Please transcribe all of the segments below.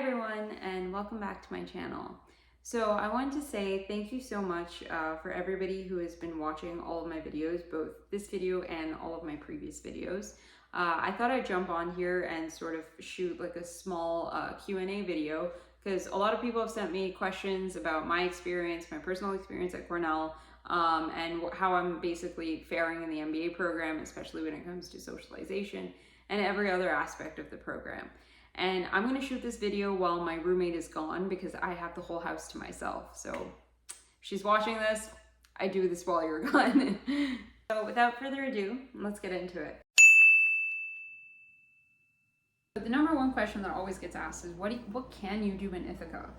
everyone, and welcome back to my channel. So I wanted to say thank you so much for everybody who has been watching all of my videos, both this video and all of my previous videos. I thought I'd jump on here and sort of shoot like a small Q&A video because a lot of people have sent me questions about my experience, my personal experience at Cornell, and how I'm basically faring in the MBA program, especially when it comes to socialization and every other aspect of the program. And I'm going to shoot this video while my roommate is gone because I have the whole house to myself. So if she's watching this, I do this while you're gone. So without further ado, let's get into it. The number one question that always gets asked is what can you do in Ithaca?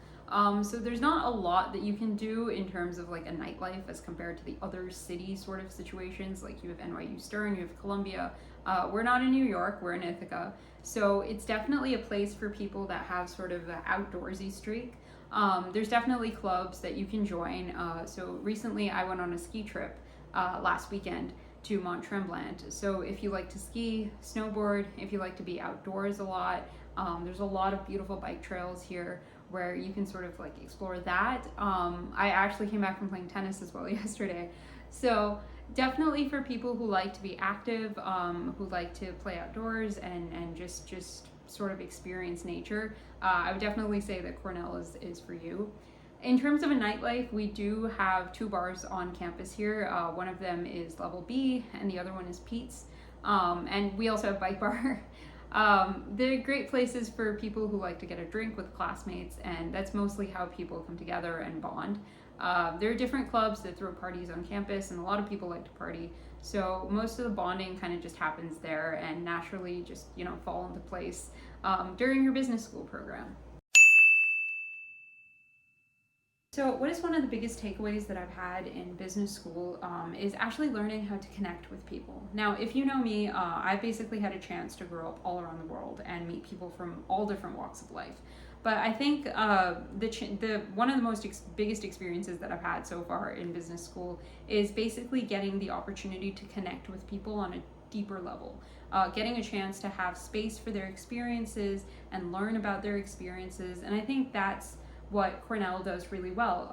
So there's not a lot that you can do in terms of like a nightlife as compared to the other city sort of situations. Like you have NYU Stern, you have Columbia. We're not in New York, we're in Ithaca. So it's definitely a place for people that have sort of an outdoorsy streak. There's definitely clubs that you can join. So recently I went on a ski trip last weekend to Mont Tremblant. So if you like to ski, snowboard, if you like to be outdoors a lot, there's a lot of beautiful bike trails here where you can sort of like explore that. I actually came back from playing tennis as well yesterday. So definitely for people who like to be active, who like to play outdoors and just sort of experience nature, I would definitely say that Cornell is for you. In terms of a nightlife, we do have two bars on campus here. One of them is Level B and the other one is Pete's. And we also have Bike Bar. They're great places for people who like to get a drink with classmates, and that's mostly how people come together and bond. There are different clubs that throw parties on campus, and a lot of people like to party. So most of the bonding kind of just happens there and naturally just, fall into place during your business school program. So what is one of the biggest takeaways that I've had in business school is actually learning how to connect with people. Now, if you know me, I've basically had a chance to grow up all around the world and meet people from all different walks of life. But I think one of the biggest experiences that I've had so far in business school is basically getting the opportunity to connect with people on a deeper level, getting a chance to have space for their experiences and learn about their experiences. And I think that's what Cornell does really well.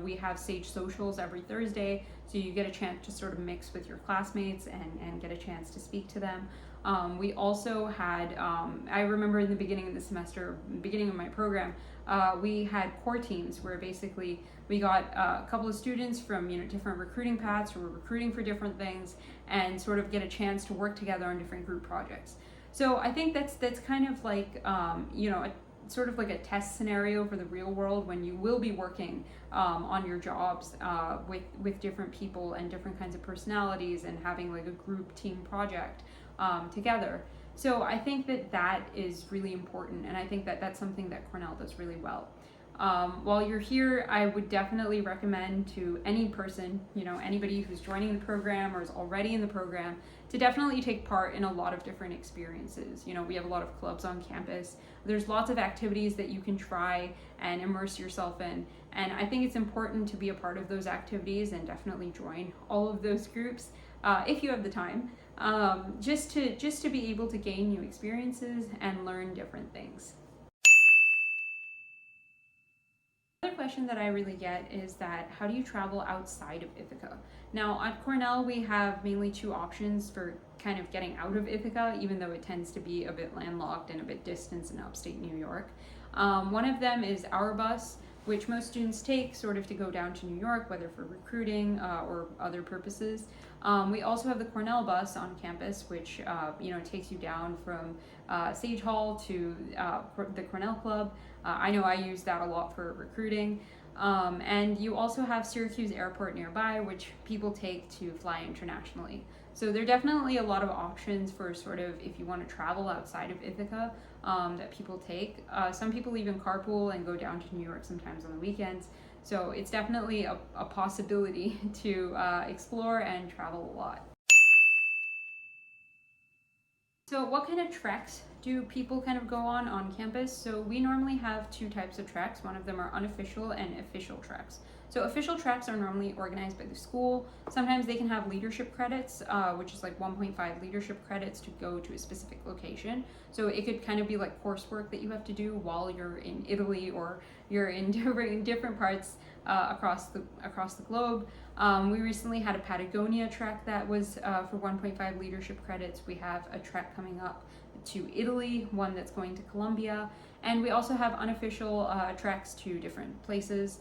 We have Sage Socials every Thursday, so you get a chance to sort of mix with your classmates and get a chance to speak to them. We also had, I remember in the beginning of the semester, beginning of my program, we had core teams where basically we got a couple of students from different recruiting paths who were recruiting for different things and sort of get a chance to work together on different group projects. So I think that's kind of like, sort of like a test scenario for the real world when you will be working on your jobs with different people and different kinds of personalities and having like a group team project together. So I think that is really important, and I think that's something that Cornell does really well. While you're here, I would definitely recommend to any person, anybody who's joining the program or is already in the program, to definitely take part in a lot of different experiences. We have a lot of clubs on campus. There's lots of activities that you can try and immerse yourself in. And I think it's important to be a part of those activities and definitely join all of those groups if you have the time, just to be able to gain new experiences and learn different things. Another question that I really get is that how do you travel outside of Ithaca? Now at Cornell we have mainly two options for kind of getting out of Ithaca, even though it tends to be a bit landlocked and a bit distant in upstate New York. One of them is our bus, which most students take sort of to go down to New York, whether for recruiting or other purposes. We also have the Cornell bus on campus, which takes you down from Sage Hall to the Cornell Club. I know I use that a lot for recruiting. And you also have Syracuse Airport nearby, which people take to fly internationally. So there are definitely a lot of options for sort of if you want to travel outside of Ithaca that people take. Some people even carpool and go down to New York sometimes on the weekends. So it's definitely a possibility to explore and travel a lot. So what kind of treks do people kind of go on campus? So we normally have two types of treks. One of them are unofficial and official treks. So official tracks are normally organized by the school. Sometimes they can have leadership credits, which is like 1.5 leadership credits to go to a specific location. So it could kind of be like coursework that you have to do while you're in Italy, or you're in different parts across the globe. We recently had a Patagonia track that was for 1.5 leadership credits. We have a track coming up to Italy, one that's going to Colombia, and we also have unofficial tracks to different places.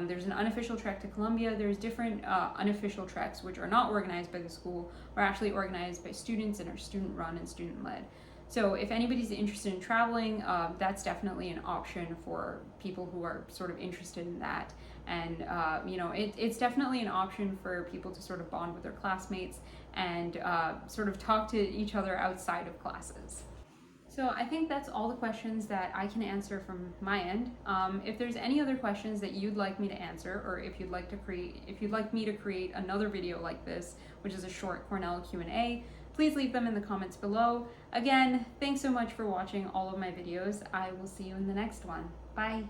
There's an unofficial track to Colombia. There's different unofficial tracks which are not organized by the school, or actually organized by students and are student run and student led. So if anybody's interested in traveling, that's definitely an option for people who are sort of interested in that. And it's definitely an option for people to sort of bond with their classmates and sort of talk to each other outside of classes. So I think that's all the questions that I can answer from my end. If there's any other questions that you'd like me to answer, or if you'd like me to create another video like this, which is a short Cornell Q&A, please leave them in the comments below. Again, thanks so much for watching all of my videos. I will see you in the next one. Bye.